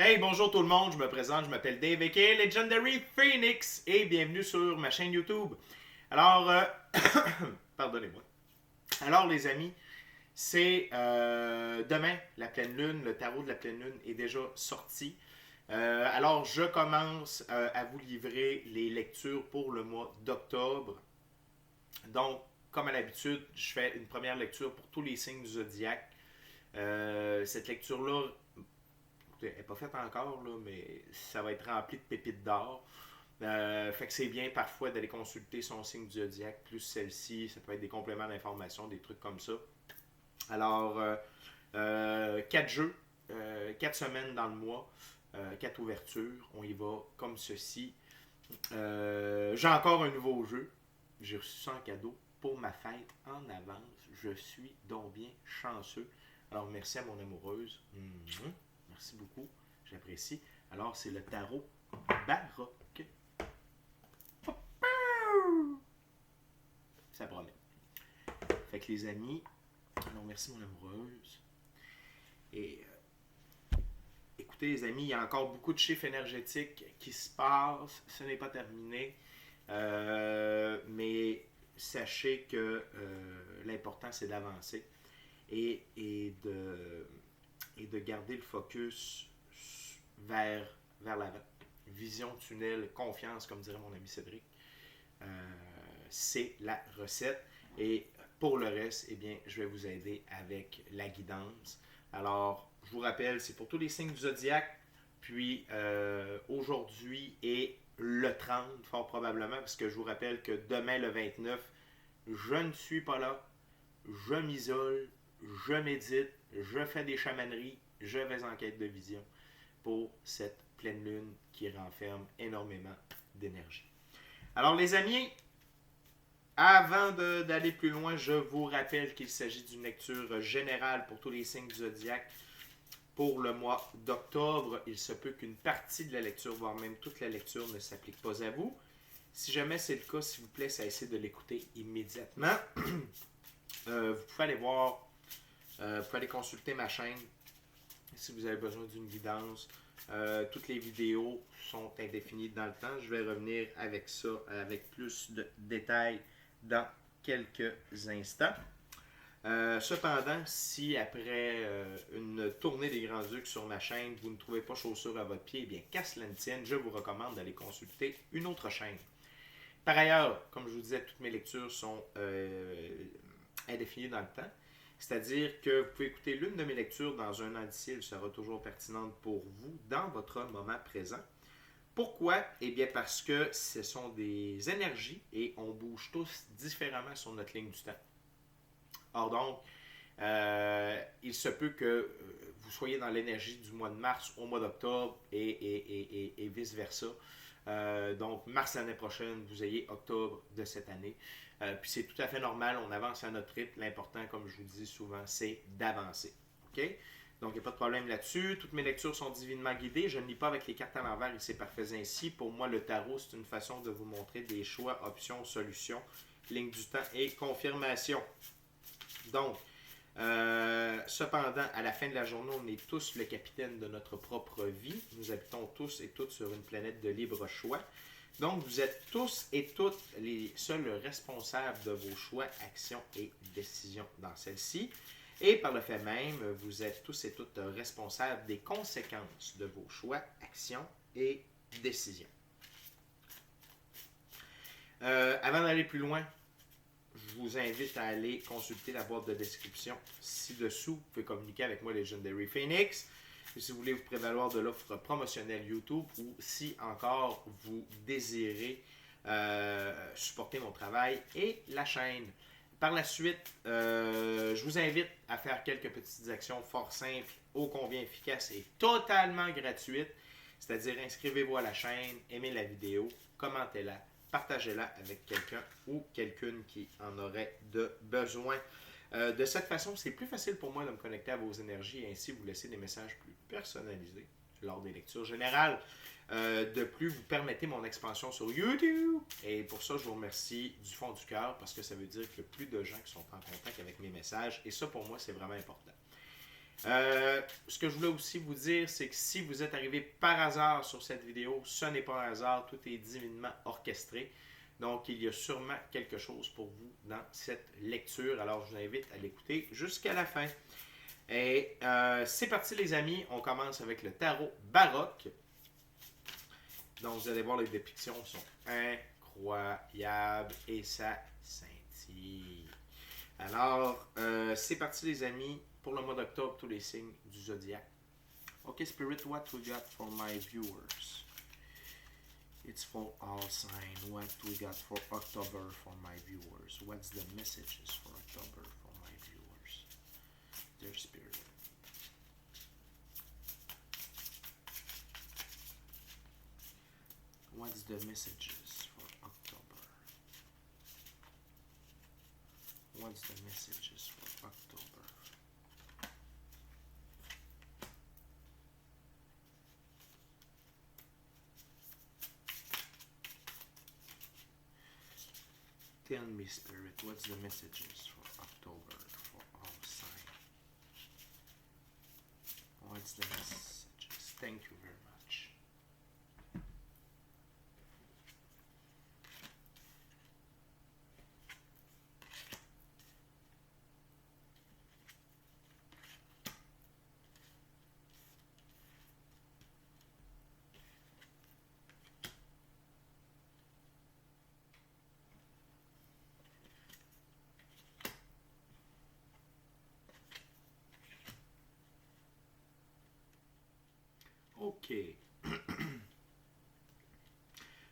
Hey, bonjour tout le monde, je me présente, je m'appelle Dave aka Legendary Phoenix et bienvenue sur ma chaîne YouTube. Alors, pardonnez-moi. Alors les amis, c'est demain la pleine lune, le tarot de la pleine lune est déjà sorti. Alors je commence à vous livrer les lectures pour le mois d'octobre. Donc, comme à l'habitude, je fais une première lecture pour tous les signes du zodiaque. Cette lecture-là elle n'est pas faite encore, là, mais ça va être rempli de pépites d'or. Fait que c'est bien parfois d'aller consulter son signe du zodiaque, plus celle-ci, ça peut être des compléments d'information, des trucs comme ça. Alors, 4 jeux, 4 semaines dans le mois, 4 ouvertures, on y va comme ceci. J'ai encore un nouveau jeu, j'ai reçu ça en cadeau pour ma fête en avance. Je suis donc bien chanceux. Alors, merci à mon amoureuse. Merci beaucoup, j'apprécie. Alors, c'est le tarot baroque. Ça promet. Fait que les amis, alors merci mon amoureuse. Et écoutez les amis, il y a encore beaucoup de chiffres énergétiques qui se passent. Ce n'est pas terminé. Mais sachez que l'important c'est d'avancer et de garder le focus vers l'avant. Vision, tunnel, confiance, comme dirait mon ami Cédric. Euh, c'est la recette. Et pour le reste, eh bien, je vais vous aider avec la guidance. Alors, je vous rappelle, c'est pour tous les signes du zodiaque. Puis, aujourd'hui et le 30, fort probablement, parce que je vous rappelle que demain, le 29, je ne suis pas là. Je m'isole, je médite, je fais des chamaneries, je vais en quête de vision pour cette pleine lune qui renferme énormément d'énergie. Alors les amis, avant d'aller plus loin, je vous rappelle qu'il s'agit d'une lecture générale pour tous les signes du zodiaque pour le mois d'octobre. Il se peut qu'une partie de la lecture, voire même toute la lecture, ne s'applique pas à vous. Si jamais c'est le cas, s'il vous plaît, essayez de l'écouter immédiatement. Vous pouvez aller voir, vous pouvez aller consulter ma chaîne si vous avez besoin d'une guidance. Toutes les vidéos sont indéfinies dans le temps. Je vais revenir avec ça, avec plus de détails dans quelques instants. Cependant, si après une tournée des Grands-Ducs sur ma chaîne, vous ne trouvez pas chaussure à votre pied, eh bien, qu'à cela ne tienne, je vous recommande d'aller consulter une autre chaîne. Par ailleurs, comme je vous disais, toutes mes lectures sont indéfinies dans le temps. C'est-à-dire que vous pouvez écouter l'une de mes lectures dans un an d'ici, elle sera toujours pertinente pour vous dans votre moment présent. Pourquoi? Eh bien parce que ce sont des énergies et on bouge tous différemment sur notre ligne du temps. Or donc, il se peut que vous soyez dans l'énergie du mois de mars au mois d'octobre et vice-versa. Donc, mars l'année prochaine, vous ayez octobre de cette année. Puis c'est tout à fait normal, on avance à notre rythme. L'important, comme je vous dis souvent, c'est d'avancer. OK? Donc, il n'y a pas de problème là-dessus. Toutes mes lectures sont divinement guidées. Je ne lis pas avec les cartes à l'envers et c'est parfait ainsi. Pour moi, le tarot, c'est une façon de vous montrer des choix, options, solutions, ligne du temps et confirmation. Donc, cependant, à la fin de la journée, on est tous le capitaine de notre propre vie. Nous habitons tous et toutes sur une planète de libre choix. Donc, vous êtes tous et toutes les seuls responsables de vos choix, actions et décisions dans celle-ci. Et par le fait même, vous êtes tous et toutes responsables des conséquences de vos choix, actions et décisions. Avant d'aller plus loin, je vous invite à aller consulter la boîte de description ci-dessous. Vous pouvez communiquer avec moi, Legendary Phoenix. Et si vous voulez vous prévaloir de l'offre promotionnelle YouTube ou si encore vous désirez supporter mon travail et la chaîne. Par la suite, je vous invite à faire quelques petites actions fort simples, ô combien efficaces et totalement gratuites. C'est-à-dire inscrivez-vous à la chaîne, aimez la vidéo, commentez-la, partagez-la avec quelqu'un ou quelqu'une qui en aurait de besoin. De cette façon, c'est plus facile pour moi de me connecter à vos énergies et ainsi vous laisser des messages plus personnalisés lors des lectures générales. De plus, vous permettez mon expansion sur YouTube. Et pour ça, je vous remercie du fond du cœur parce que ça veut dire qu'il y a plus de gens qui sont en contact avec mes messages. Et ça, pour moi, c'est vraiment important. Ce que je voulais aussi vous dire, c'est que si vous êtes arrivé par hasard sur cette vidéo, ce n'est pas un hasard, tout est divinement orchestré. Donc, il y a sûrement quelque chose pour vous dans cette lecture. Alors, je vous invite à l'écouter jusqu'à la fin. Et c'est parti, les amis. On commence avec le tarot baroque. Donc, vous allez voir, les dépictions sont incroyables et ça scintille. Alors, c'est parti, les amis. Pour le mois d'octobre, tous les signes du zodiaque. Okay, Spirit, what we got for my viewers? It's for all signs. What we got for October for my viewers? What's the messages for October for my viewers? Dear Spirit. What's the messages for October? What's the messages for October? Tell me, Spirit, what's the messages for October for all signs? What's the messages? Thank you very much. OK.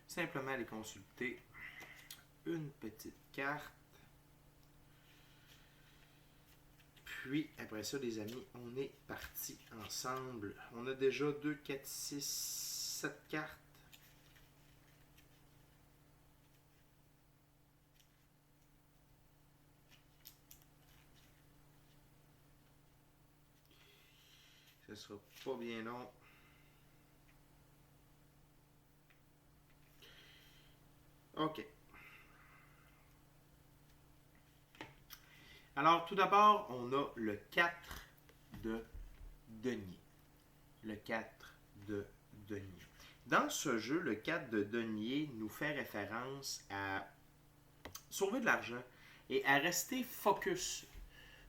Simplement aller consulter une petite carte. Puis, après ça, les amis, on est parti ensemble. On a déjà 2, 4, 6, 7 cartes. Ce sera pas bien long. OK. Alors, tout d'abord, on a le 4 de denier. Le 4 de denier. Dans ce jeu, le 4 de denier nous fait référence à sauver de l'argent et à rester focus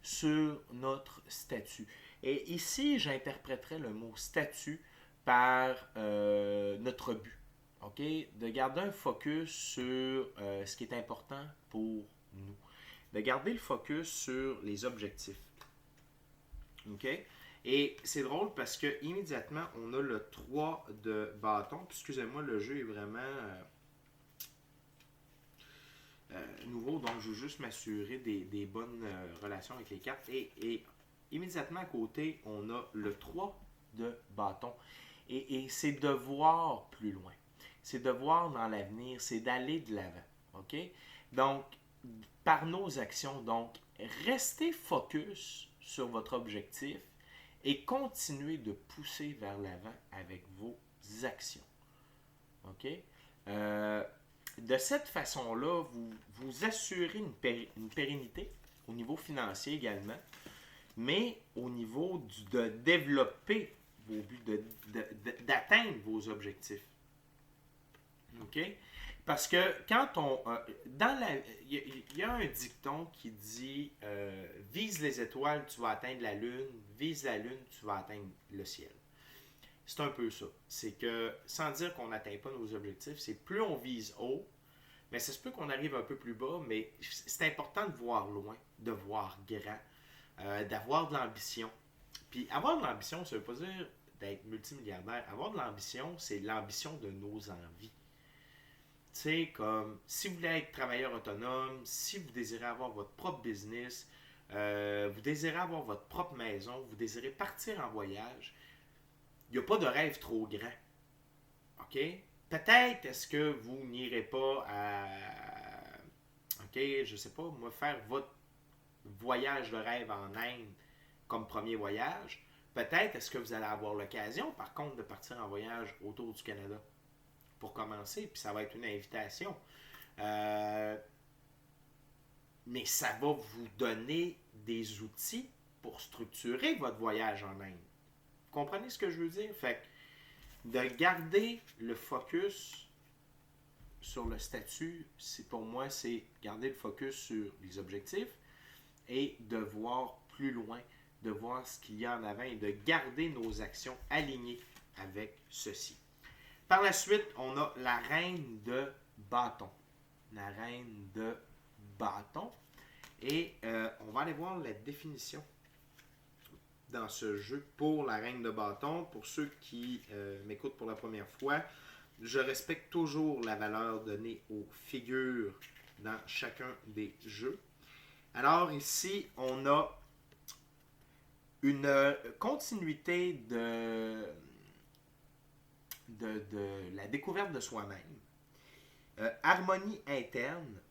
sur notre statut. Et ici, j'interpréterais le mot statut par notre but. OK? De garder un focus sur ce qui est important pour nous. De garder le focus sur les objectifs. OK? Et c'est drôle parce que immédiatement, on a le 3 de bâton. Excusez-moi, le jeu est vraiment nouveau, donc je veux juste m'assurer des bonnes relations avec les cartes. Et immédiatement à côté, on a le 3 de bâton. Et c'est de voir plus loin. C'est de voir dans l'avenir, c'est d'aller de l'avant. OK? Donc, par nos actions, donc, restez focus sur votre objectif et continuez de pousser vers l'avant avec vos actions. OK? De cette façon-là, vous vous assurez une pérennité au niveau financier également, mais au niveau de développer vos buts, d'atteindre vos objectifs. OK? Parce que quand on... il y a un dicton qui dit vise les étoiles, tu vas atteindre la lune, vise la lune, tu vas atteindre le ciel. C'est un peu ça. C'est que, sans dire qu'on n'atteint pas nos objectifs, c'est plus on vise haut, mais ça se peut qu'on arrive un peu plus bas, mais c'est important de voir loin, de voir grand, d'avoir de l'ambition. Puis avoir de l'ambition, ça ne veut pas dire d'être multimilliardaire. Avoir de l'ambition, c'est l'ambition de nos envies. Tu sais, comme si vous voulez être travailleur autonome, si vous désirez avoir votre propre business, vous désirez avoir votre propre maison, vous désirez partir en voyage, il n'y a pas de rêve trop grand. OK? Peut-être est-ce que vous n'irez pas à... OK, je sais pas, moi, faire votre voyage de rêve en Inde comme premier voyage. Peut-être est-ce que vous allez avoir l'occasion, par contre, de partir en voyage autour du Canada pour commencer, puis ça va être une invitation. Mais ça va vous donner des outils pour structurer votre voyage en Inde. Vous comprenez ce que je veux dire? Fait que de garder le focus sur le statut, pour moi, c'est garder le focus sur les objectifs et de voir plus loin, de voir ce qu'il y a en avant et de garder nos actions alignées avec ceci. Par la suite, on a la reine de bâton. La reine de bâton. Et on va aller voir la définition dans ce jeu pour la reine de bâton. Pour ceux qui m'écoutent pour la première fois, je respecte toujours la valeur donnée aux figures dans chacun des jeux. Alors ici, on a une continuité de la découverte de soi-même. Harmonie interne,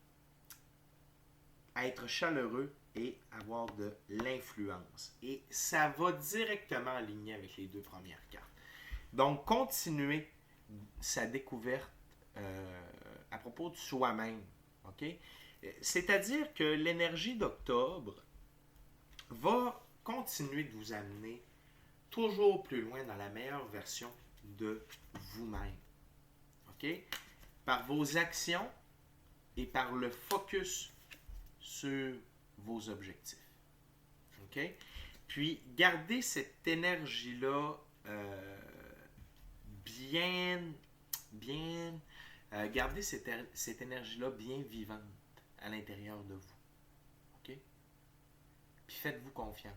être chaleureux et avoir de l'influence. Et ça va directement aligner avec les deux premières cartes. Donc, continuer sa découverte à propos de soi-même. Okay? C'est-à-dire que l'énergie d'octobre va continuer de vous amener toujours plus loin dans la meilleure version de vous-même. Okay? Par vos actions et par le focus sur vos objectifs. Okay? Puis, gardez cette énergie-là gardez cette énergie-là bien vivante à l'intérieur de vous. Okay? Puis, faites-vous confiance.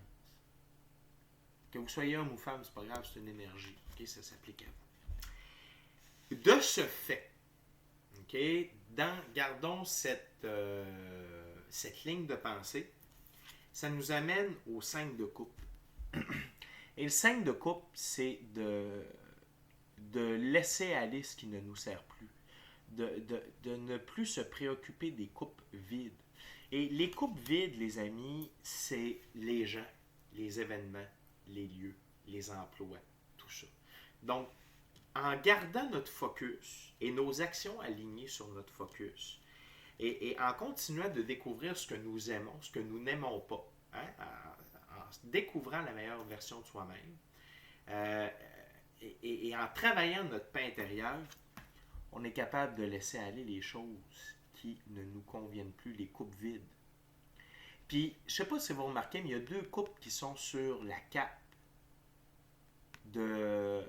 Que vous soyez homme ou femme, c'est pas grave, c'est une énergie. Okay? Ça s'applique à vous. De ce fait, okay, gardons cette ligne de pensée. Ça nous amène au 5 de coupe. Et le 5 de coupe, c'est de laisser aller ce qui ne nous sert plus. De ne plus se préoccuper des coupes vides. Et les coupes vides, les amis, c'est les gens, les événements, les lieux, les emplois, tout ça. Donc, en gardant notre focus et nos actions alignées sur notre focus, et en continuant de découvrir ce que nous aimons, ce que nous n'aimons pas, hein, en découvrant la meilleure version de soi-même, et en travaillant notre paix intérieure, on est capable de laisser aller les choses qui ne nous conviennent plus, les coupes vides. Puis, je ne sais pas si vous remarquez, mais il y a 2 coupes qui sont sur la cape de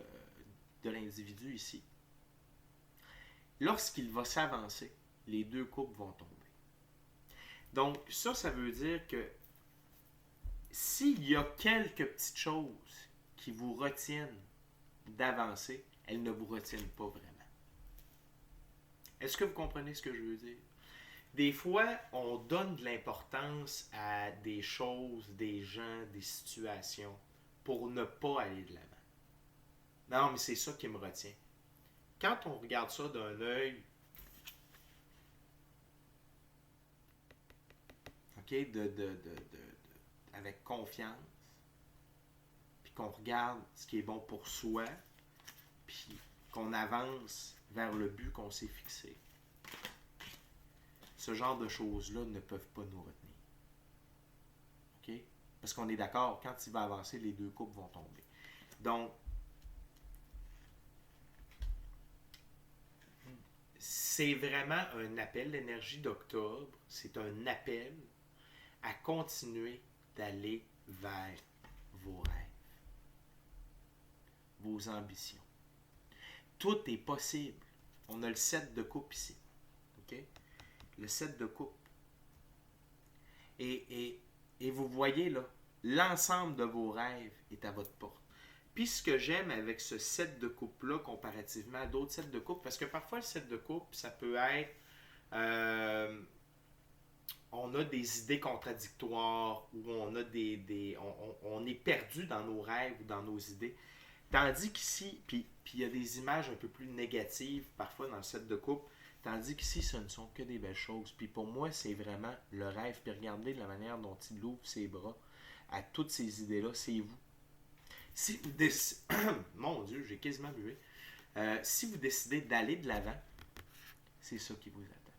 l'individu ici. Lorsqu'il va s'avancer, les 2 coupes vont tomber. Donc, ça veut dire que s'il y a quelques petites choses qui vous retiennent d'avancer, elles ne vous retiennent pas vraiment. Est-ce que vous comprenez ce que je veux dire? Des fois, on donne de l'importance à des choses, des gens, des situations pour ne pas aller de l'avant. Non, mais c'est ça qui me retient. Quand on regarde ça d'un œil, okay, avec confiance, puis qu'on regarde ce qui est bon pour soi, puis qu'on avance vers le but qu'on s'est fixé. Ce genre de choses-là ne peuvent pas nous retenir. Okay? Parce qu'on est d'accord, quand il va avancer, les 2 coupes vont tomber. Donc, c'est vraiment un appel, l'énergie d'octobre, c'est un appel à continuer d'aller vers vos rêves, vos ambitions. Tout est possible. On a le 7 de coupe ici. Okay? Le 7 de coupe. Et vous voyez là, l'ensemble de vos rêves est à votre porte. Puis ce que j'aime avec ce 7 de coupe-là, comparativement à d'autres 7 de coupe, parce que parfois le 7 de coupe, ça peut être... on a des idées contradictoires, ou on a on est perdu dans nos rêves ou dans nos idées. Tandis qu'ici, puis il y a des images un peu plus négatives parfois dans le 7 de coupe, tandis qu'ici, ce ne sont que des belles choses. Puis pour moi, c'est vraiment le rêve. Puis regardez de la manière dont il ouvre ses bras à toutes ces idées-là, c'est vous. Si vous décidez... Mon Dieu, j'ai quasiment mué. Si vous décidez d'aller de l'avant, c'est ça qui vous attend.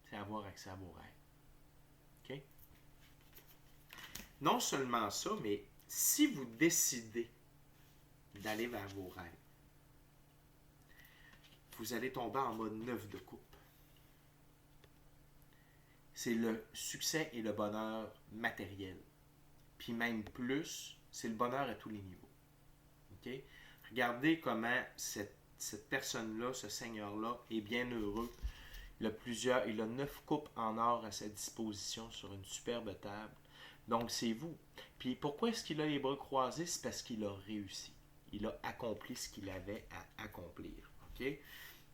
C'est avoir accès à vos rêves. OK? Non seulement ça, mais si vous décidez d'aller vers vos rêves, vous allez tomber en mode 9 de coupe. C'est le succès et le bonheur matériel. Puis même plus, c'est le bonheur à tous les niveaux. Okay? Regardez comment cette personne-là, ce seigneur-là, est bien heureux. Il a 9 coupes en or à sa disposition sur une superbe table. Donc, c'est vous. Puis, pourquoi est-ce qu'il a les bras croisés? C'est parce qu'il a réussi. Il a accompli ce qu'il avait à accomplir. Okay?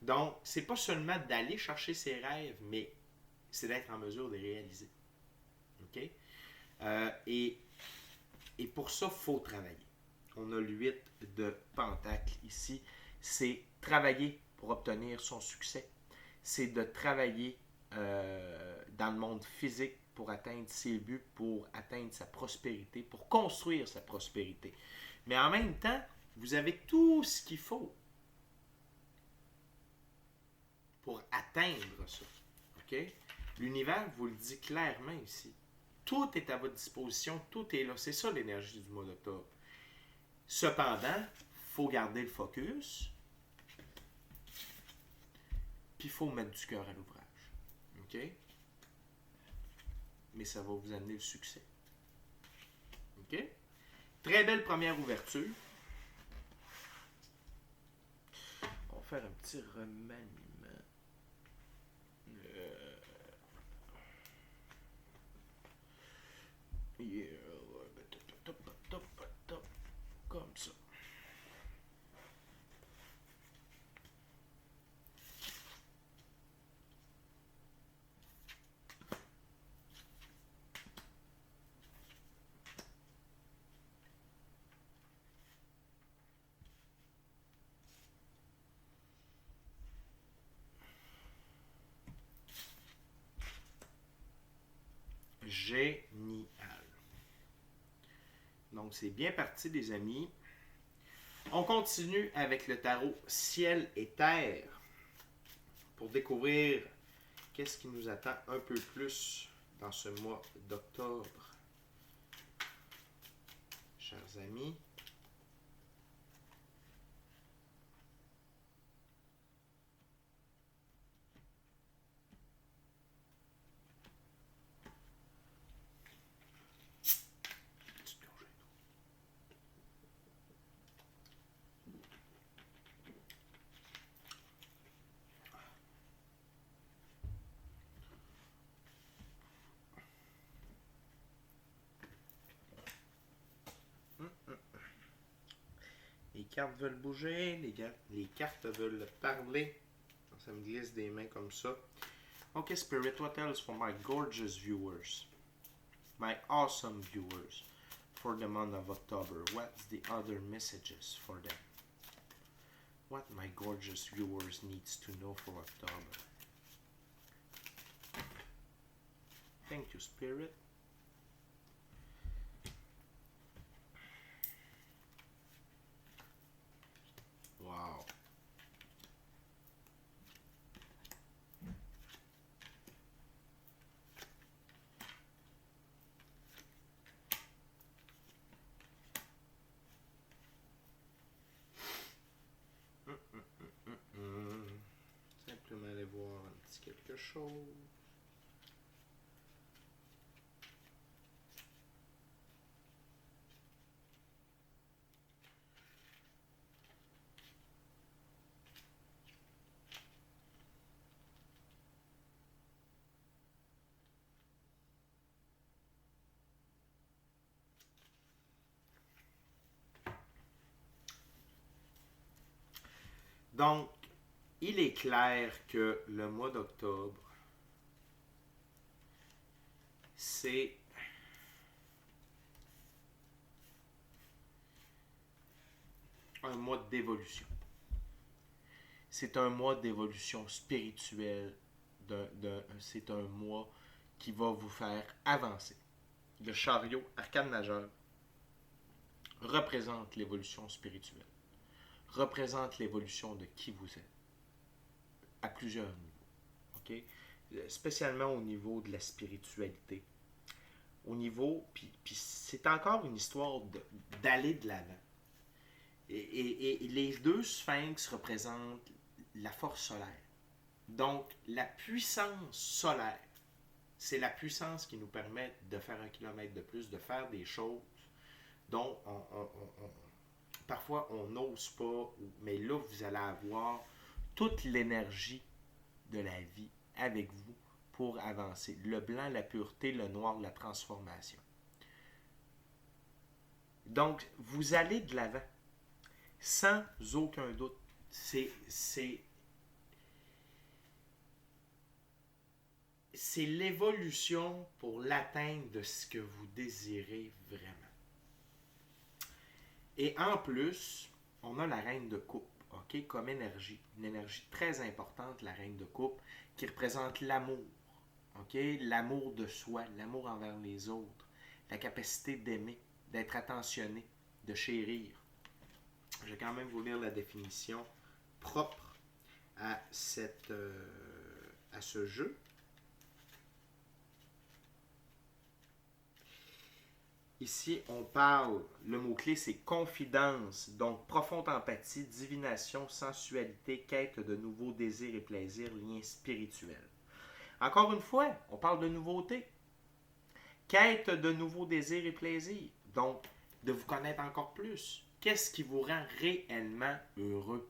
Donc, c'est pas seulement d'aller chercher ses rêves, mais c'est d'être en mesure de les réaliser. Okay? Et pour ça, il faut travailler. On a le 8 de Pentacle ici. C'est travailler pour obtenir son succès. C'est de travailler dans le monde physique pour atteindre ses buts, pour atteindre sa prospérité, pour construire sa prospérité. Mais en même temps, vous avez tout ce qu'il faut pour atteindre ça. Okay? L'univers vous le dit clairement ici. Tout est à votre disposition, tout est là. C'est ça l'énergie du mois d'octobre. Cependant, il faut garder le focus, puis il faut mettre du cœur à l'ouvrage. OK? Mais ça va vous amener le succès. OK? Très belle première ouverture. On va faire un petit remaniement. Comme ça. Génial. Donc, c'est bien parti, les amis. On continue avec le tarot Ciel et Terre pour découvrir qu'est-ce qui nous attend un peu plus dans ce mois d'octobre. Chers amis, les cartes veulent bouger, les cartes veulent parler. Ça me glisse des mains comme ça. Okay, Spirit, what else for my gorgeous viewers? My awesome viewers for the month of October. What's the other messages for them? What my gorgeous viewers needs to know for October? Thank you, Spirit. Wow. Simplement aller voir un petit quelque chose. Donc, il est clair que le mois d'octobre, c'est un mois d'évolution. C'est un mois d'évolution spirituelle. C'est un mois qui va vous faire avancer. Le chariot, arcane majeur, représente l'évolution spirituelle. Représente l'évolution de qui vous êtes. À plusieurs niveaux. Okay? Spécialement au niveau de la spiritualité. au niveau, puis c'est encore une histoire d'aller de l'avant. Et les deux sphinx représentent la force solaire. Donc, la puissance solaire, c'est la puissance qui nous permet de faire 1 kilomètre de plus, de faire des choses dont parfois on n'ose pas, mais là, vous allez avoir toute l'énergie de la vie avec vous pour avancer. Le blanc, la pureté, le noir, la transformation. Donc, vous allez de l'avant, sans aucun doute. C'est l'évolution pour l'atteinte de ce que vous désirez vraiment. Et en plus, on a la reine de coupe, ok, comme énergie. Une énergie très importante, la reine de coupe, qui représente l'amour. Ok, l'amour de soi, l'amour envers les autres, la capacité d'aimer, d'être attentionné, de chérir. Je vais quand même vous lire la définition propre à ce jeu. Ici, on parle, le mot-clé, c'est confidence, donc profonde empathie, divination, sensualité, quête de nouveaux désirs et plaisirs, liens spirituels. Encore une fois, on parle de nouveauté. Quête de nouveaux désirs et plaisirs, donc de vous connaître encore plus. Qu'est-ce qui vous rend réellement heureux?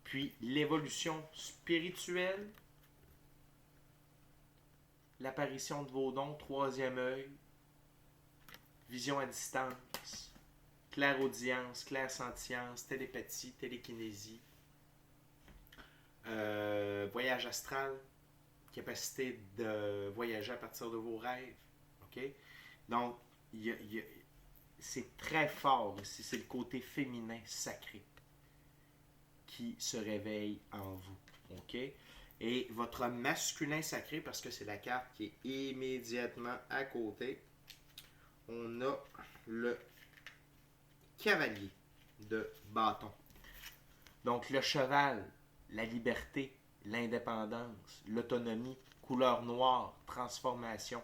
Puis l'évolution spirituelle, l'apparition de vos dons, troisième œil, vision à distance, clairaudience, clairsentience, télépathie, télékinésie, voyage astral, capacité de voyager à partir de vos rêves. Okay? Donc, c'est très fort ici, c'est le côté féminin sacré qui se réveille en vous. Okay? Et votre masculin sacré, parce que c'est la carte qui est immédiatement à côté, on a le cavalier de bâton. Donc le cheval, la liberté, l'indépendance, l'autonomie, couleur noire, transformation.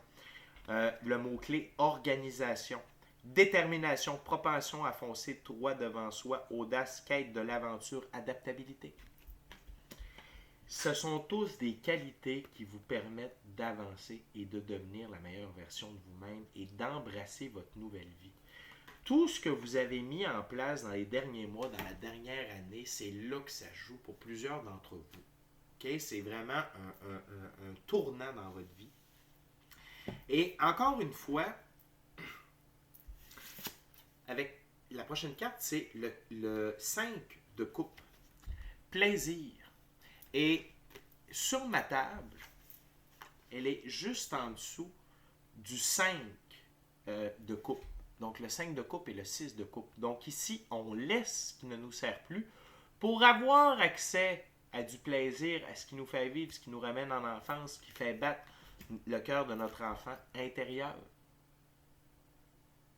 Le mot-clé, organisation, détermination, propension à foncer droit devant soi, audace, quête de l'aventure, adaptabilité. Ce sont tous des qualités qui vous permettent d'avancer et de devenir la meilleure version de vous-même et d'embrasser votre nouvelle vie. Tout ce que vous avez mis en place dans les derniers mois, dans la dernière année, c'est là que ça joue pour plusieurs d'entre vous. Okay? C'est vraiment un tournant dans votre vie. Et encore une fois, avec la prochaine carte, c'est le 5 de coupe. Plaisir. Et sur ma table, elle est juste en dessous du 5 de coupe. Donc le 5 de coupe et le 6 de coupe. Donc ici, on laisse ce qui ne nous sert plus pour avoir accès à du plaisir, à ce qui nous fait vivre, ce qui nous ramène en enfance, ce qui fait battre le cœur de notre enfant intérieur.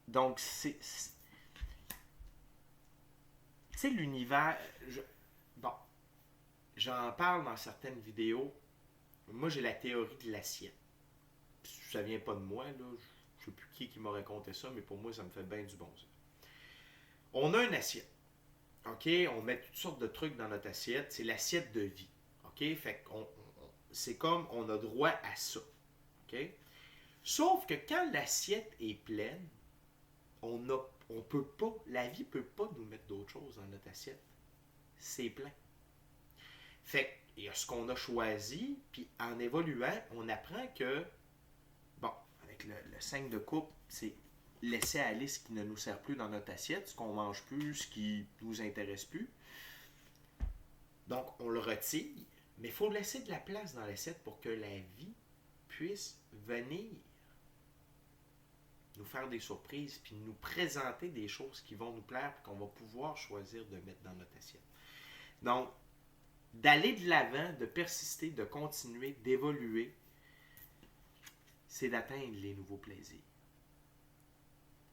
Donc c'est l'univers... J'en parle dans certaines vidéos. Moi, j'ai la théorie de l'assiette. Ça vient pas de moi, là. Je sais plus qui m'a raconté ça, mais pour moi, ça me fait bien du bon sens. On a une assiette. OK? On met toutes sortes de trucs dans notre assiette. C'est l'assiette de vie. OK? Fait c'est comme on a droit à ça. OK? Sauf que quand l'assiette est pleine, on peut pas, la vie peut pas nous mettre d'autres choses dans notre assiette. C'est plein. Fait qu'il y a ce qu'on a choisi, puis en évoluant, on apprend que, bon, avec le 5 de coupe, c'est laisser aller ce qui ne nous sert plus dans notre assiette, ce qu'on mange plus, ce qui nous intéresse plus. Donc, on le retire, mais il faut laisser de la place dans l'assiette pour que la vie puisse venir nous faire des surprises, puis nous présenter des choses qui vont nous plaire, puis qu'on va pouvoir choisir de mettre dans notre assiette. Donc, d'aller de l'avant, de persister, de continuer, d'évoluer, c'est d'atteindre les nouveaux plaisirs.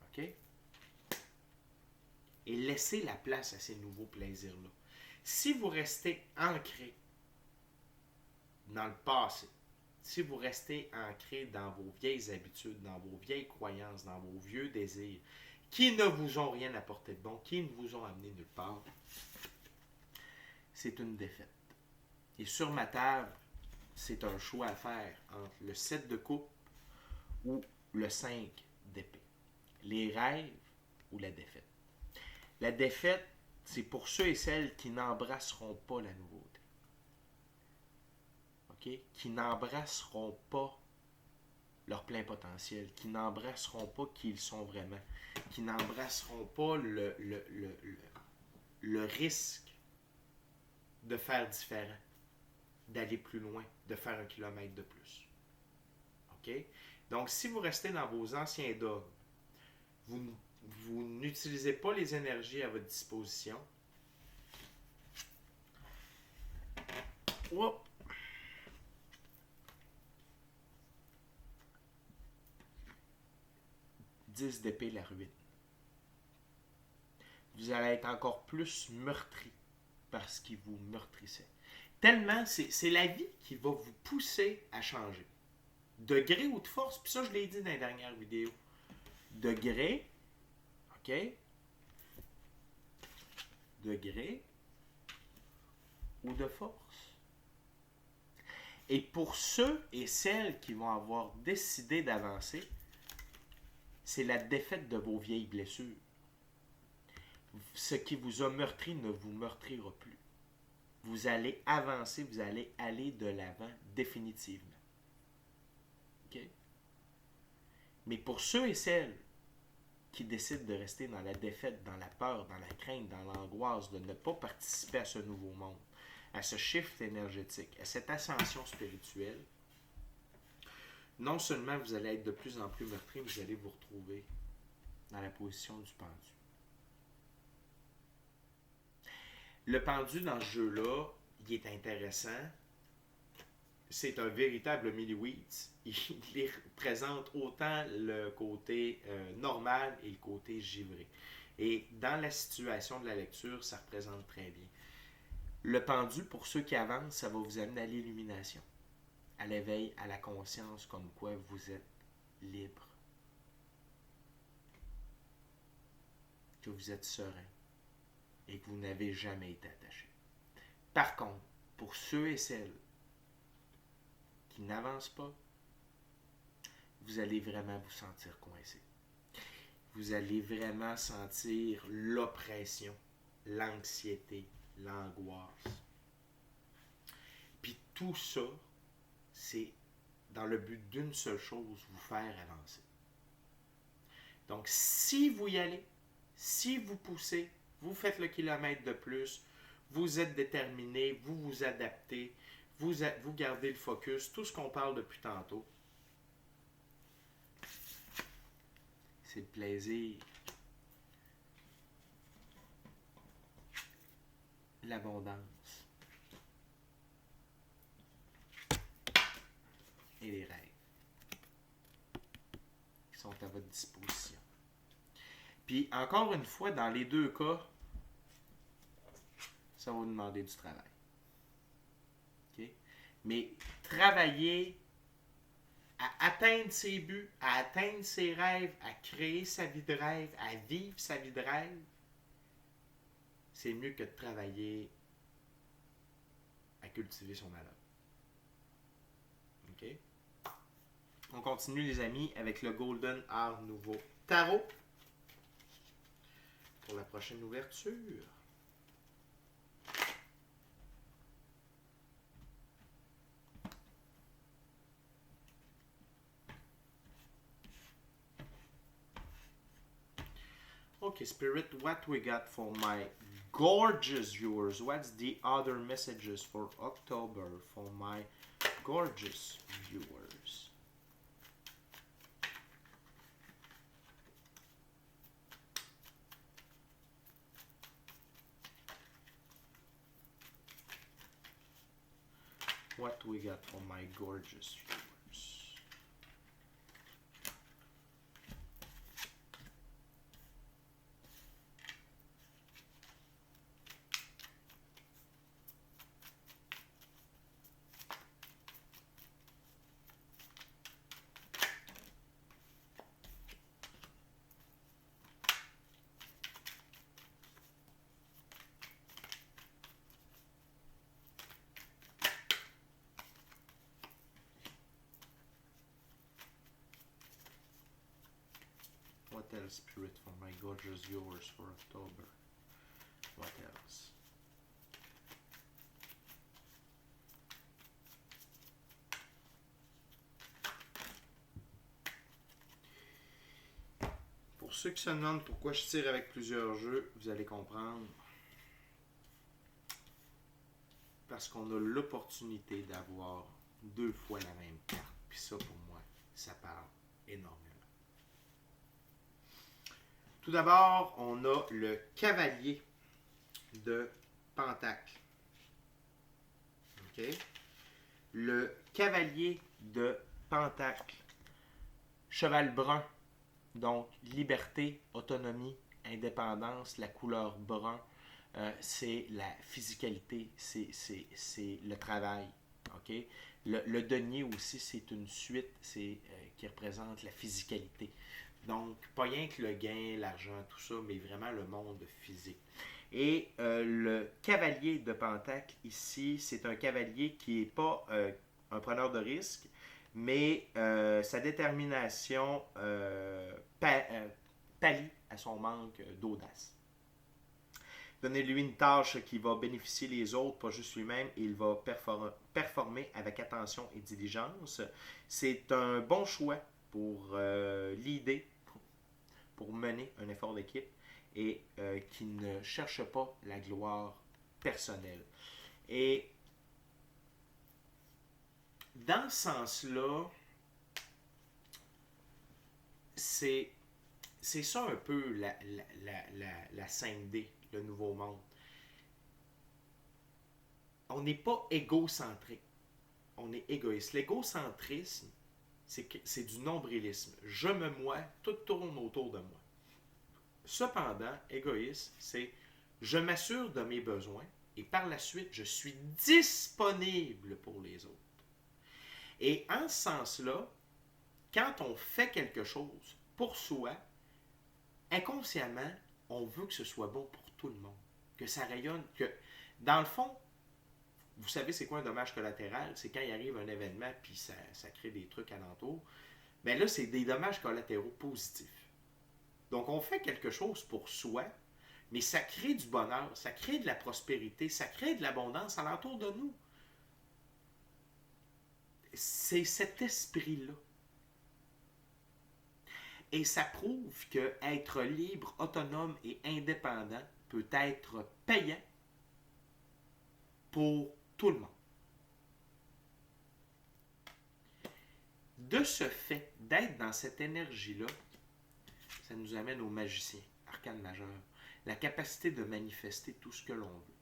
OK? Et laisser la place à ces nouveaux plaisirs-là. Si vous restez ancré dans le passé, si vous restez ancré dans vos vieilles habitudes, dans vos vieilles croyances, dans vos vieux désirs, qui ne vous ont rien apporté de bon, qui ne vous ont amené nulle part, c'est une défaite. Et sur ma table, c'est un choix à faire entre le 7 de coupe ou le 5 d'épée. Les rêves ou la défaite. La défaite, c'est pour ceux et celles qui n'embrasseront pas la nouveauté. OK? Qui n'embrasseront pas leur plein potentiel, qui n'embrasseront pas qui ils sont vraiment, qui n'embrasseront pas le risque de faire différent, d'aller plus loin, de faire 1 kilomètre de plus. OK? Donc, si vous restez dans vos anciens dogmes, vous n'utilisez pas les énergies à votre disposition. Oups! 10 d'épée, la ruine. Vous allez être encore plus meurtri parce qu'il vous meurtrissait. Tellement, c'est la vie qui va vous pousser à changer. De gré ou de force, puis ça je l'ai dit dans la dernière vidéo. De gré, OK? De gré ou de force. Et pour ceux et celles qui vont avoir décidé d'avancer, c'est la défaite de vos vieilles blessures. Ce qui vous a meurtri ne vous meurtrira plus. Vous allez avancer, vous allez aller de l'avant définitivement. OK? Mais pour ceux et celles qui décident de rester dans la défaite, dans la peur, dans la crainte, dans l'angoisse, de ne pas participer à ce nouveau monde, à ce shift énergétique, à cette ascension spirituelle, non seulement vous allez être de plus en plus meurtri, vous allez vous retrouver dans la position du pendu. Le pendu dans ce jeu-là, il est intéressant. C'est un véritable Milliweeds. Il représente autant le côté normal et le côté givré. Et dans la situation de la lecture, ça représente très bien. Le pendu, pour ceux qui avancent, ça va vous amener à l'illumination, à l'éveil, à la conscience, comme quoi vous êtes libre, que vous êtes serein et que vous n'avez jamais été attaché. Par contre, pour ceux et celles qui n'avancent pas, vous allez vraiment vous sentir coincé. Vous allez vraiment sentir l'oppression, l'anxiété, l'angoisse. Puis tout ça, c'est dans le but d'une seule chose, vous faire avancer. Donc, si vous y allez, si vous poussez, vous faites le kilomètre de plus, vous êtes déterminé, vous vous adaptez, vous gardez le focus, tout ce qu'on parle depuis tantôt, c'est le plaisir, l'abondance et les rêves qui sont à votre disposition. Puis, encore une fois, dans les deux cas, ça va vous demander du travail. Okay? Mais travailler à atteindre ses buts, à atteindre ses rêves, à créer sa vie de rêve, à vivre sa vie de rêve, c'est mieux que de travailler à cultiver son malheur. OK? On continue, les amis, avec le Golden Art Nouveau Tarot pour la prochaine ouverture. Okay, Spirit, what we got for my gorgeous viewers? What's the other messages for October for my gorgeous viewers? What we got for my gorgeous viewers? else, Spirit, for my gorgeous viewers for October? What else? Pour ceux qui se demandent pourquoi je tire avec plusieurs jeux, vous allez comprendre. Parce qu'on a l'opportunité d'avoir 2 fois la même carte. Puis ça, pour moi, ça parle énormément. Tout d'abord, on a le cavalier de Pentacle. OK? Le cavalier de Pentacle. Cheval brun. Donc, liberté, autonomie, indépendance, la couleur brun, c'est la physicalité, c'est le travail. Okay? Le denier aussi, c'est une suite qui représente la physicalité. Donc, pas rien que le gain, l'argent, tout ça, mais vraiment le monde physique. Et le cavalier de Pentacle, ici, c'est un cavalier qui n'est pas un preneur de risque, mais sa détermination pallie à son manque d'audace. Donnez-lui une tâche qui va bénéficier les autres, pas juste lui-même, et il va performer avec attention et diligence. C'est un bon choix pour l'idée, pour mener un effort d'équipe et qui ne cherche pas la gloire personnelle. Et dans ce sens-là, c'est ça un peu la 5D, le nouveau monde. On n'est pas égocentrique, on est égoïste. L'égocentrisme, c'est du nombrilisme. Je me moi, tout tourne autour de moi. Cependant, égoïste, c'est je m'assure de mes besoins et par la suite, je suis disponible pour les autres. Et en ce sens-là, quand on fait quelque chose pour soi, inconsciemment, on veut que ce soit bon pour tout le monde, que ça rayonne, que dans le fond, vous savez c'est quoi un dommage collatéral? C'est quand il arrive un événement puis ça crée des trucs alentour. Bien là, c'est des dommages collatéraux positifs. Donc, on fait quelque chose pour soi, mais ça crée du bonheur, ça crée de la prospérité, ça crée de l'abondance alentour de nous. C'est cet esprit-là. Et ça prouve que être libre, autonome et indépendant peut être payant pour tout le monde. De ce fait, d'être dans cette énergie-là, ça nous amène aux magiciens, arcane majeur, la capacité de manifester tout ce que l'on veut.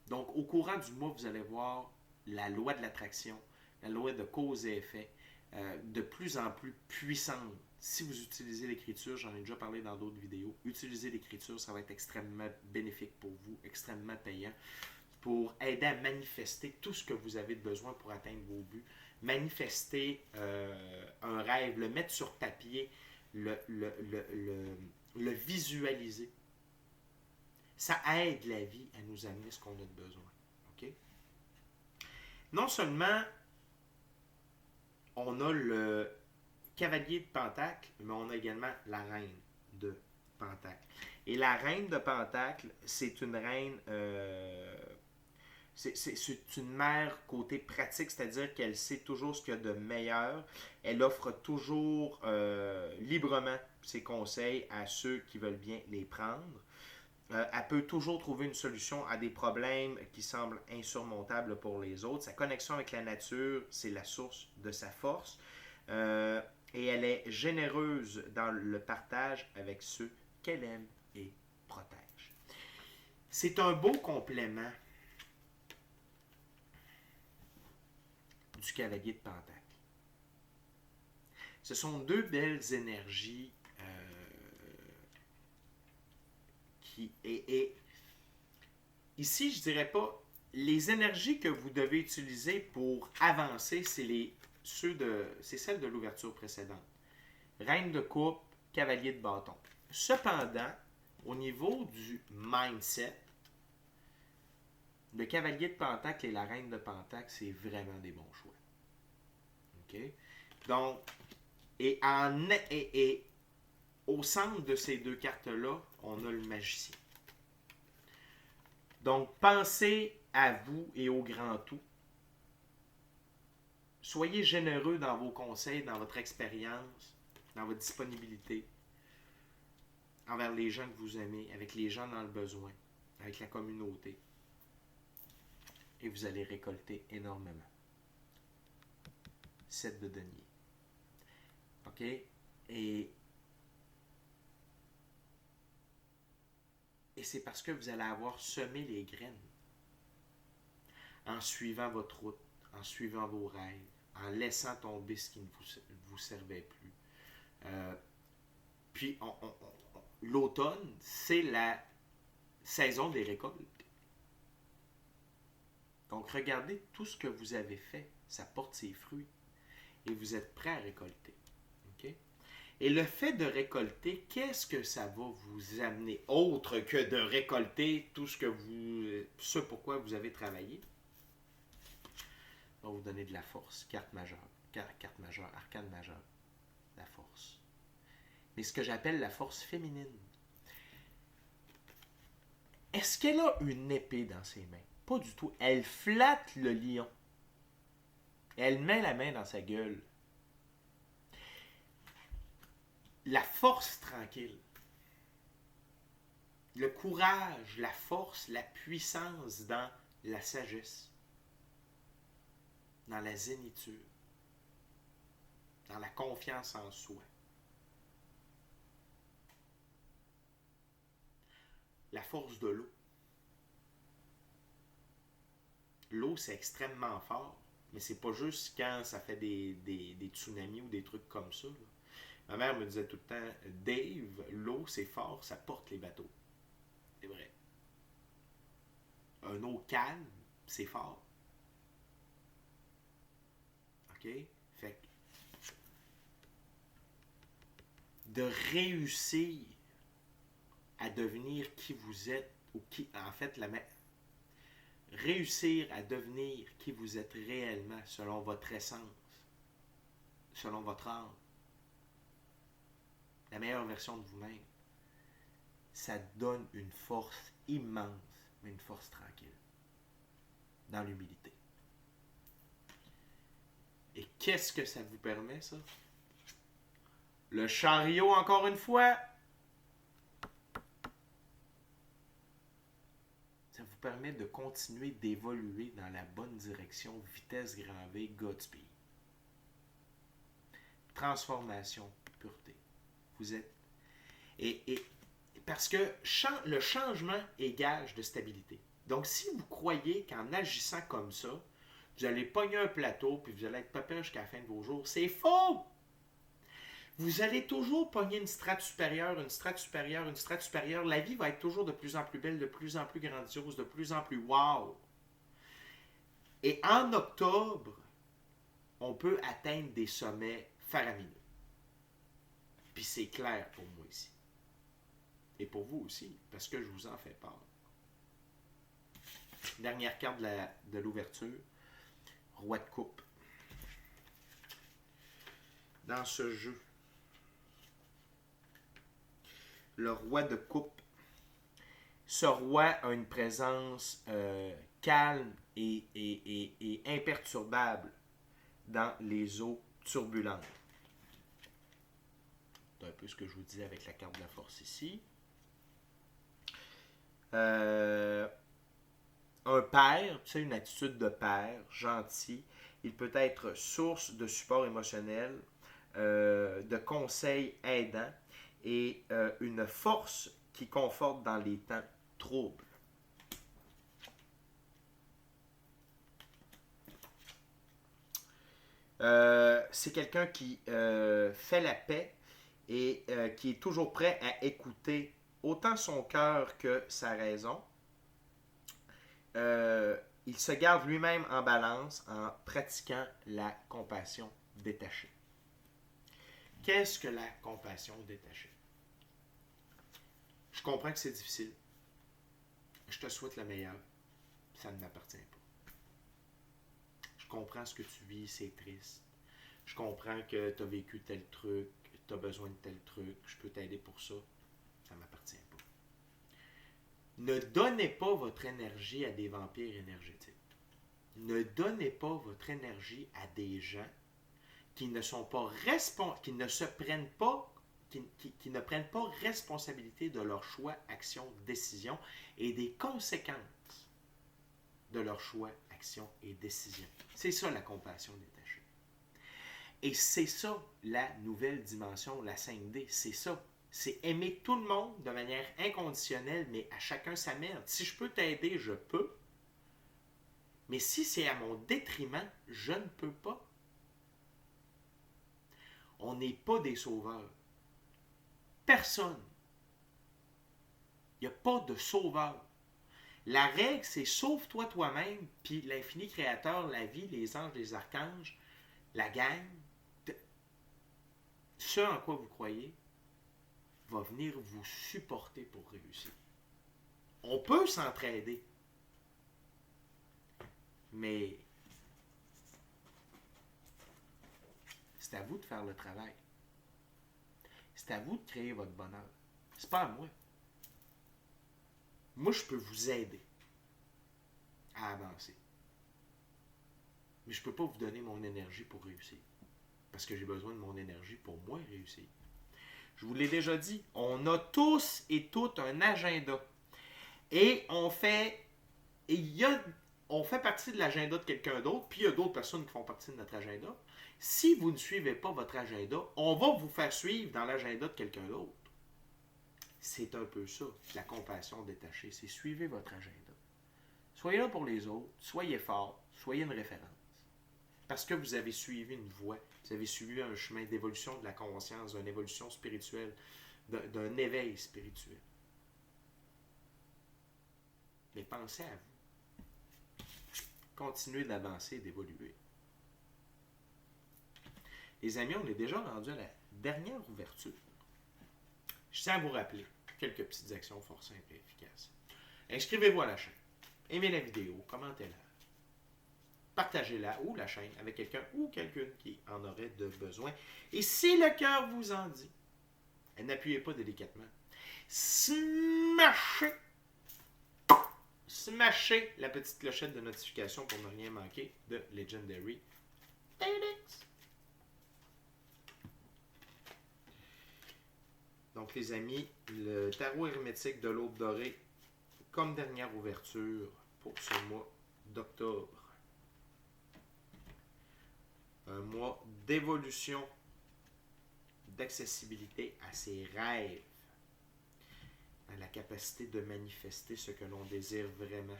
Donc, au courant du mois, vous allez voir la loi de l'attraction, la loi de cause et effet, de plus en plus puissante. Si vous utilisez l'écriture, j'en ai déjà parlé dans d'autres vidéos, utilisez l'écriture, ça va être extrêmement bénéfique pour vous, extrêmement payant, pour aider à manifester tout ce que vous avez besoin pour atteindre vos buts. Manifester un rêve, le mettre sur papier, le visualiser. Ça aide la vie à nous amener ce qu'on a de besoin. Okay? Non seulement on a le cavalier de Pentacle, mais on a également la reine de Pentacle. Et la reine de Pentacle, c'est une reine, c'est une mère côté pratique, c'est-à-dire qu'elle sait toujours ce qu'il y a de meilleur. Elle offre toujours librement ses conseils à ceux qui veulent bien les prendre. Elle peut toujours trouver une solution à des problèmes qui semblent insurmontables pour les autres. Sa connexion avec la nature, c'est la source de sa force. Et elle est généreuse dans le partage avec ceux qu'elle aime et protège. C'est un beau complément du cavalier de Pentacle. Ce sont deux belles énergies ici, je dirais pas, les énergies que vous devez utiliser pour avancer, c'est celle de l'ouverture précédente. Reine de coupe, cavalier de bâton. Cependant, au niveau du mindset, le cavalier de Pentacle et la reine de Pentacle, c'est vraiment des bons choix. OK? Donc, et au centre de ces deux cartes-là, on a le magicien. Donc, pensez à vous et au grand tout. Soyez généreux dans vos conseils, dans votre expérience, dans votre disponibilité, envers les gens que vous aimez, avec les gens dans le besoin, avec la communauté. Et vous allez récolter énormément. 7 de denier. OK? Et c'est parce que vous allez avoir semé les graines en suivant votre route, en suivant vos rêves, en laissant tomber ce qui ne vous servait plus. Puis, l'automne, c'est la saison des récoltes. Donc, regardez tout ce que vous avez fait. Ça porte ses fruits. Et vous êtes prêt à récolter. OK? Et le fait de récolter, qu'est-ce que ça va vous amener? Autre que de récolter tout ce pourquoi vous avez travaillé. Ça va vous donner de la force. Carte majeure, arcane majeure. La force. Mais ce que j'appelle la force féminine. Est-ce qu'elle a une épée dans ses mains? Pas du tout. Elle flatte le lion. Elle met la main dans sa gueule. La force tranquille. Le courage, la force, la puissance dans la sagesse. Dans la zénitude. Dans la confiance en soi. La force de l'eau. L'eau, c'est extrêmement fort, mais c'est pas juste quand ça fait des tsunamis ou des trucs comme ça. Là. Ma mère me disait tout le temps, Dave, l'eau, c'est fort, ça porte les bateaux. C'est vrai. Un eau calme, c'est fort. OK? Fait que de réussir à devenir qui vous êtes, ou qui, en fait, réussir à devenir qui vous êtes réellement selon votre essence, selon votre âme, la meilleure version de vous-même, ça donne une force immense, mais une force tranquille, dans l'humilité. Et qu'est-ce que ça vous permet, ça? Le chariot, encore une fois, ça vous permet de continuer d'évoluer dans la bonne direction, vitesse grand V, Godspeed. Transformation, pureté. Vous êtes... Et parce que le changement est gage de stabilité. Donc, si vous croyez qu'en agissant comme ça, vous allez pogner un plateau puis vous allez être papa jusqu'à la fin de vos jours, c'est faux! Vous allez toujours pogner une strate supérieure, une strate supérieure, une strate supérieure. La vie va être toujours de plus en plus belle, de plus en plus grandiose, de plus en plus wow. Et en octobre, on peut atteindre des sommets faramineux. Puis c'est clair pour moi ici. Et pour vous aussi, parce que je vous en fais part. Dernière carte de l'ouverture. Roi de coupe. Dans ce jeu, le roi de coupe, ce roi a une présence calme et imperturbable dans les eaux turbulentes. C'est un peu ce que je vous disais avec la carte de la force ici. Un père, tu sais, une attitude de père, gentil. Il peut être source de support émotionnel, de conseils aidants et une force qui conforte dans les temps troubles. C'est quelqu'un qui fait la paix et qui est toujours prêt à écouter autant son cœur que sa raison. Il se garde lui-même en balance en pratiquant la compassion détachée. Qu'est-ce que la compassion détachée? Je comprends que c'est difficile. Je te souhaite le meilleur. Ça ne m'appartient pas. Je comprends ce que tu vis, c'est triste. Je comprends que tu as vécu tel truc, tu as besoin de tel truc, je peux t'aider pour ça. Ça ne m'appartient pas. Ne donnez pas votre énergie à des vampires énergétiques. Ne donnez pas votre énergie à des gens qui ne sont pas qui ne se prennent pas, qui ne prennent pas responsabilité de leurs choix, actions, décisions et des conséquences de leurs choix, actions et décisions. C'est ça la compassion détachée. Et c'est ça la nouvelle dimension, la 5D, c'est ça. C'est aimer tout le monde de manière inconditionnelle, mais à chacun sa merde. Si je peux t'aider, je peux. Mais si c'est à mon détriment, je ne peux pas. On n'est pas des sauveurs. Personne. Il n'y a pas de sauveur. La règle, c'est sauve-toi toi-même, puis l'infini créateur, la vie, les anges, les archanges, la gang, ce en quoi vous croyez, va venir vous supporter pour réussir. On peut s'entraider, mais c'est à vous de faire le travail. C'est à vous de créer votre bonheur. C'est pas à moi. Moi, je peux vous aider à avancer. Mais je ne peux pas vous donner mon énergie pour réussir. Parce que j'ai besoin de mon énergie pour moi réussir. Je vous l'ai déjà dit, on a tous et toutes un agenda. Et on fait partie de l'agenda de quelqu'un d'autre, puis il y a d'autres personnes qui font partie de notre agenda. Si vous ne suivez pas votre agenda, on va vous faire suivre dans l'agenda de quelqu'un d'autre. C'est un peu ça, la compassion détachée. C'est suivez votre agenda. Soyez là pour les autres, soyez fort, soyez une référence. Parce que vous avez suivi une voie, vous avez suivi un chemin d'évolution de la conscience, d'une évolution spirituelle, d'un éveil spirituel. Mais pensez à vous. Continuez d'avancer et d'évoluer. Les amis, on est déjà rendu à la dernière ouverture. Je tiens à vous rappeler quelques petites actions fort simples et efficaces. Inscrivez-vous à la chaîne. Aimez la vidéo, commentez-la. Partagez-la ou la chaîne avec quelqu'un ou quelqu'une qui en aurait de besoin. Et si le cœur vous en dit, n'appuyez pas délicatement. Smashez la petite clochette de notification pour ne rien manquer de Legendary Phoenix. Donc, les amis, le tarot hermétique de l'Aube dorée comme dernière ouverture pour ce mois d'octobre. Un mois d'évolution, d'accessibilité à ses rêves, à la capacité de manifester ce que l'on désire vraiment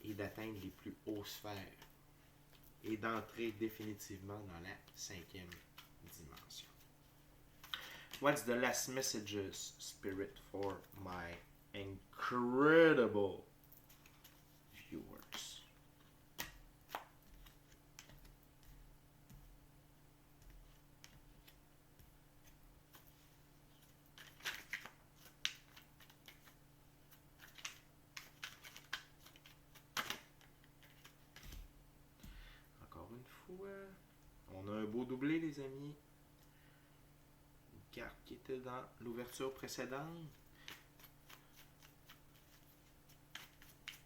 et d'atteindre les plus hautes sphères et d'entrer définitivement dans la 5e dimension. What's the last messages, Spirit, for my incredible viewers? Encore une fois, on a un beau doublé, les amis. Carte qui était dans l'ouverture précédente.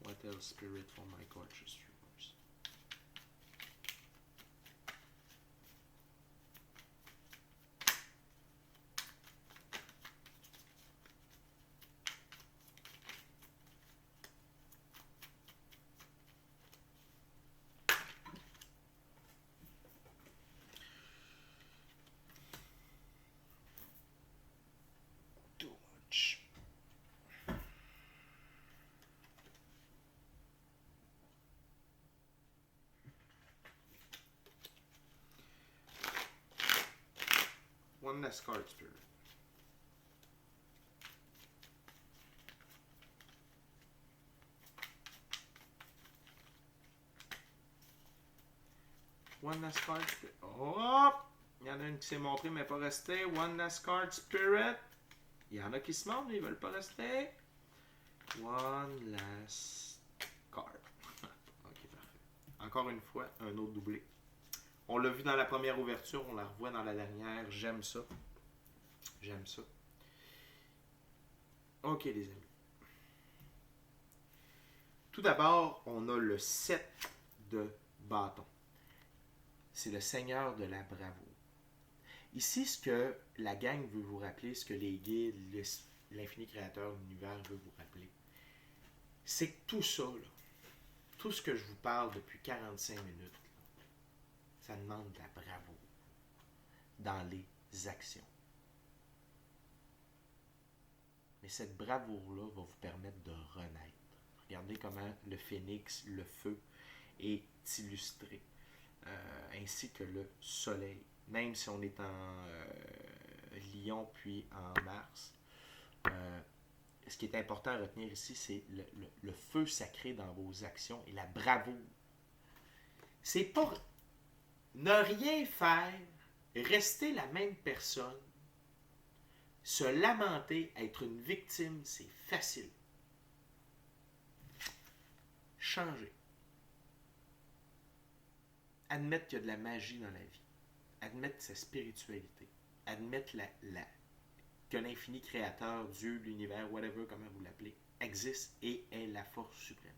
What else, Spirit, for my gorgeous viewers? One less card, Spirit. One last card, Spirit. Oh! Il y en a une qui s'est montrée mais pas restée. One last card, Spirit. Il y en a qui se montrent mais ils ne veulent pas rester. One last card. Ok, parfait. Encore une fois, un autre doublé. On l'a vu dans la première ouverture, on la revoit dans la dernière. J'aime ça. J'aime ça. Ok, les amis. Tout d'abord, on a le 7 de bâton. C'est le Seigneur de la bravoure. Ici, ce que la gang veut vous rappeler, ce que les guides, l'infini créateur de l'univers veut vous rappeler, c'est que tout ça, là, tout ce que je vous parle depuis 45 minutes, là, ça demande de la bravoure dans les actions. Mais cette bravoure-là va vous permettre de renaître. Regardez comment le phénix, le feu, est illustré, ainsi que le soleil. Même si on est en Lion puis en Mars, ce qui est important à retenir ici, c'est le feu sacré dans vos actions et la bravoure. C'est pas ne rien faire, rester la même personne, se lamenter, être une victime, c'est facile. Changer. Admettre qu'il y a de la magie dans la vie. Admettre sa spiritualité. Admettre que l'infini créateur, Dieu, l'univers, whatever, comment vous l'appelez, existe et est la force suprême.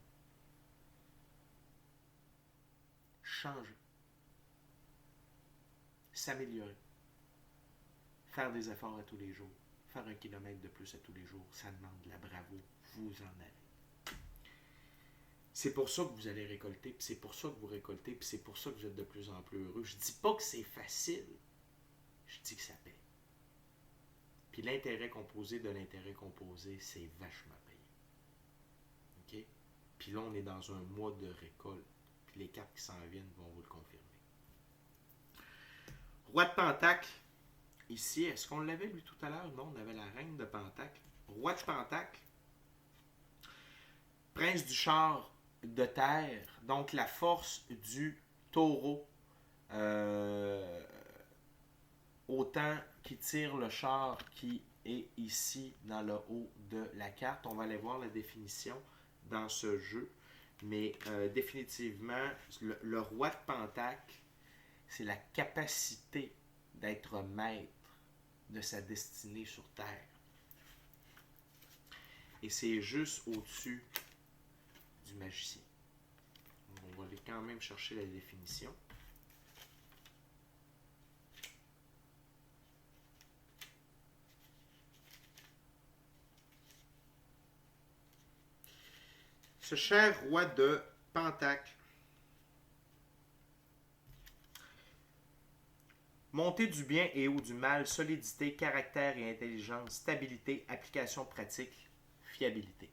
Changer. S'améliorer. Faire des efforts à tous les jours. Faire 1 kilomètre de plus à tous les jours, ça demande de la bravoure. Vous en avez. C'est pour ça que vous allez récolter, puis c'est pour ça que vous récoltez, puis c'est pour ça que vous êtes de plus en plus heureux. Je dis pas que c'est facile, je dis que ça paie. Puis l'intérêt composé de l'intérêt composé, c'est vachement payé. OK? Puis là, on est dans un mois de récolte, puis les cartes qui s'en viennent vont vous le confirmer. Roi de Pentacle, ici, est-ce qu'on l'avait lu tout à l'heure? Non, on avait la Reine de Pentacle. Roi de Pentacle, Prince du char de terre, donc la force du taureau, autant qui tire le char qui est ici dans le haut de la carte. On va aller voir la définition dans ce jeu, mais définitivement, le roi de Pentacle, c'est la capacité d'être maître de sa destinée sur terre. Et c'est juste au-dessus du magicien. On va aller quand même chercher la définition. Ce cher roi de Pentacle, montée du bien et ou du mal, solidité, caractère et intelligence, stabilité, application pratique, fiabilité.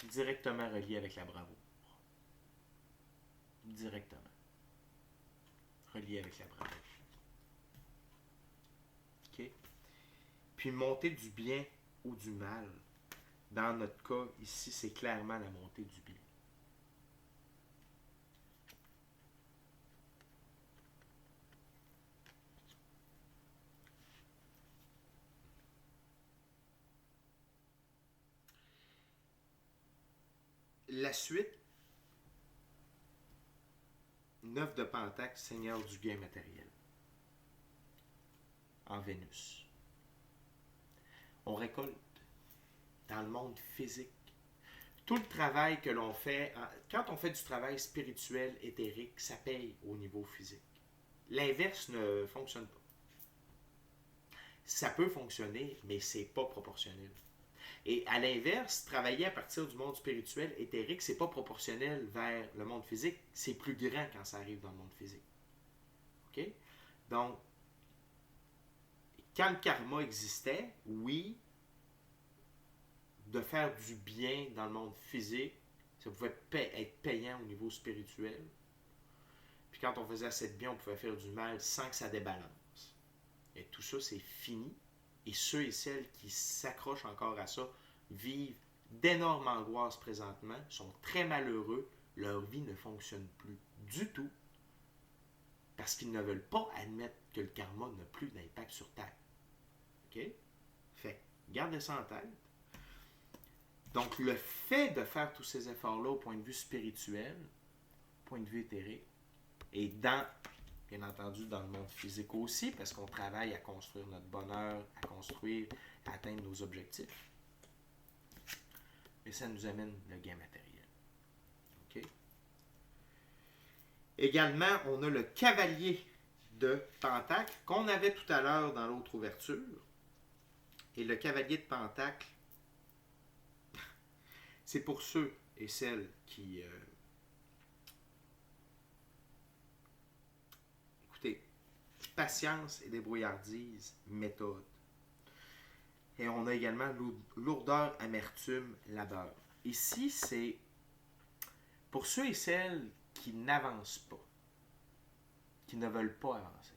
Directement relié avec la bravoure. Directement. Relié avec la bravoure. OK? Puis montée du bien ou du mal. Dans notre cas, ici, c'est clairement la montée du bien. La suite, 9 de Pentacle, Seigneur du gain matériel. En Vénus. On récolte dans le monde physique. Tout le travail que l'on fait, quand on fait du travail spirituel, éthérique, ça paye au niveau physique. L'inverse ne fonctionne pas. Ça peut fonctionner, mais c'est pas proportionnel. Et à l'inverse, travailler à partir du monde spirituel, éthérique, c'est pas proportionnel vers le monde physique. C'est plus grand quand ça arrive dans le monde physique. OK? Donc, quand le karma existait, oui, de faire du bien dans le monde physique, ça pouvait être payant au niveau spirituel. Puis quand on faisait assez de bien, on pouvait faire du mal sans que ça débalance. Et tout ça, c'est fini. Et ceux et celles qui s'accrochent encore à ça vivent d'énormes angoisses présentement, sont très malheureux, leur vie ne fonctionne plus du tout parce qu'ils ne veulent pas admettre que le karma n'a plus d'impact sur Terre. OK? Fait, gardez ça en tête. Donc, le fait de faire tous ces efforts-là au point de vue spirituel, au point de vue éthérique, Et bien entendu, dans le monde physique aussi, parce qu'on travaille à construire notre bonheur, à atteindre nos objectifs. Et ça nous amène le gain matériel. OK? Également, on a le cavalier de Pentacle qu'on avait tout à l'heure dans l'autre ouverture. Et le cavalier de Pentacle, c'est pour ceux et celles qui... écoutez, patience et débrouillardise, méthode. Et on a également lourdeur, amertume, labeur. Ici, c'est pour ceux et celles qui n'avancent pas, qui ne veulent pas avancer.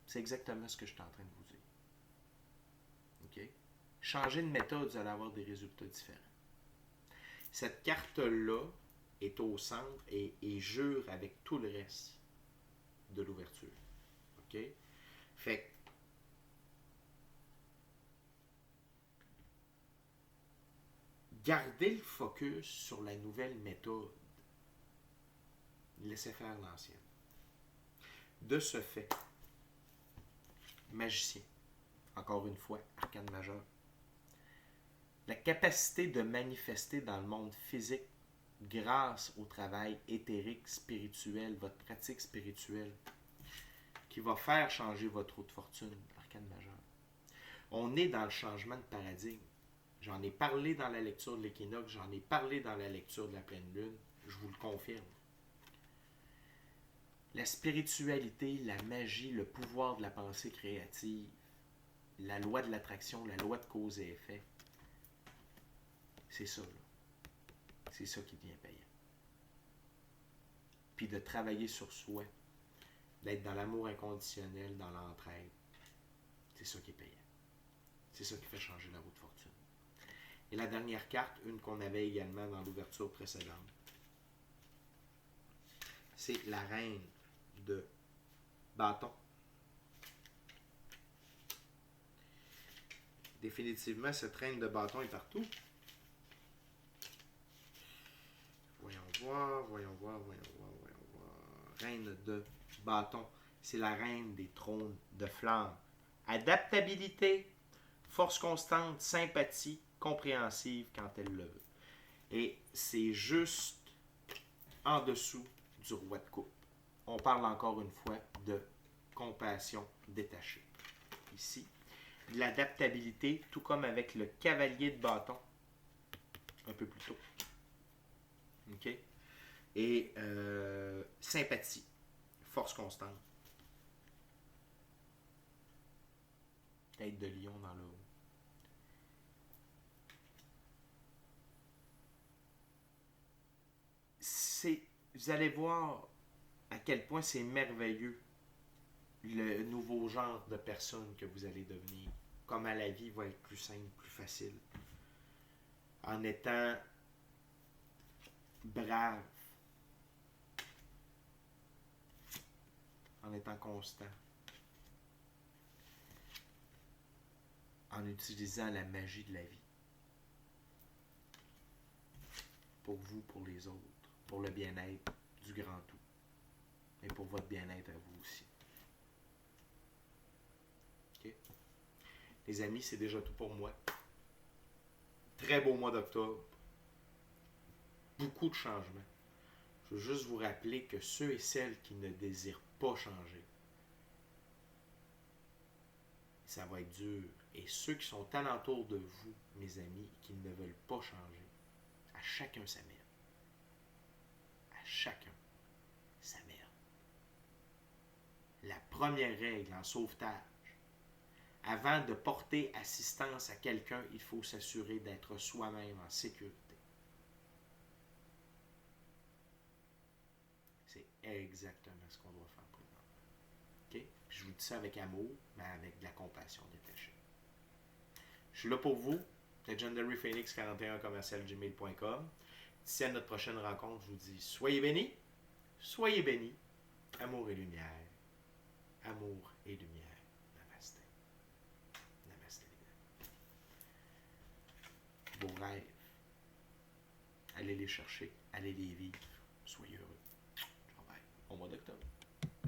C'est exactement ce que je suis en train de vous dire. OK? Changer de méthode, vous allez avoir des résultats différents. Cette carte-là est au centre et jure avec tout le reste de l'ouverture. OK? Fait que gardez le focus sur la nouvelle méthode. Laissez faire l'ancienne. De ce fait, magicien, encore une fois, arcane majeur, la capacité de manifester dans le monde physique grâce au travail éthérique, spirituel, votre pratique spirituelle, qui va faire changer votre roue de fortune, arcane majeur. On est dans le changement de paradigme. J'en ai parlé dans la lecture de l'équinoxe, j'en ai parlé dans la lecture de la pleine lune, je vous le confirme. La spiritualité, la magie, le pouvoir de la pensée créative, la loi de l'attraction, la loi de cause et effet, c'est ça, là. C'est ça qui devient payant. Puis de travailler sur soi, d'être dans l'amour inconditionnel, dans l'entraide, c'est ça qui est payant. C'est ça qui fait changer la roue de fortune. Et la dernière carte, une qu'on avait également dans l'ouverture précédente, c'est la reine de bâton. Définitivement, cette reine de bâton est partout. Voyons voir. Reine de bâton, c'est la reine des trônes de flamme. Adaptabilité, force constante, sympathie, compréhensive quand elle le veut. Et c'est juste en dessous du roi de coupe. On parle encore une fois de compassion détachée. Ici, de l'adaptabilité, tout comme avec le cavalier de bâton, un peu plus tôt. OK? Et sympathie, force constante. Tête de lion dans le haut. Vous allez voir à quel point c'est merveilleux le nouveau genre de personne que vous allez devenir. Comment la vie va être plus simple, plus facile. En étant brave. En étant constant. En utilisant la magie de la vie. Pour vous, pour les autres. Pour le bien-être du grand tout. Et pour votre bien-être à vous aussi. OK? Les amis, c'est déjà tout pour moi. Très beau mois d'octobre. Beaucoup de changements. Je veux juste vous rappeler que ceux et celles qui ne désirent pas changer, ça va être dur. Et ceux qui sont alentour de vous, mes amis, qui ne veulent pas changer, à chacun sa merde. À chacun sa merde. La première règle en sauvetage, avant de porter assistance à quelqu'un, il faut s'assurer d'être soi-même en sécurité. C'est exactement ce qu'on doit faire présentement. OK? Puis je vous dis ça avec amour, mais avec de la compassion détachée. Je suis là pour vous. legendaryphoenix41@gmail.com. D'ici à notre prochaine rencontre, je vous dis soyez bénis, amour et lumière. Amour et lumière. Namasté. Namasté. Vos rêves, allez les chercher, allez les vivre. Soyez heureux.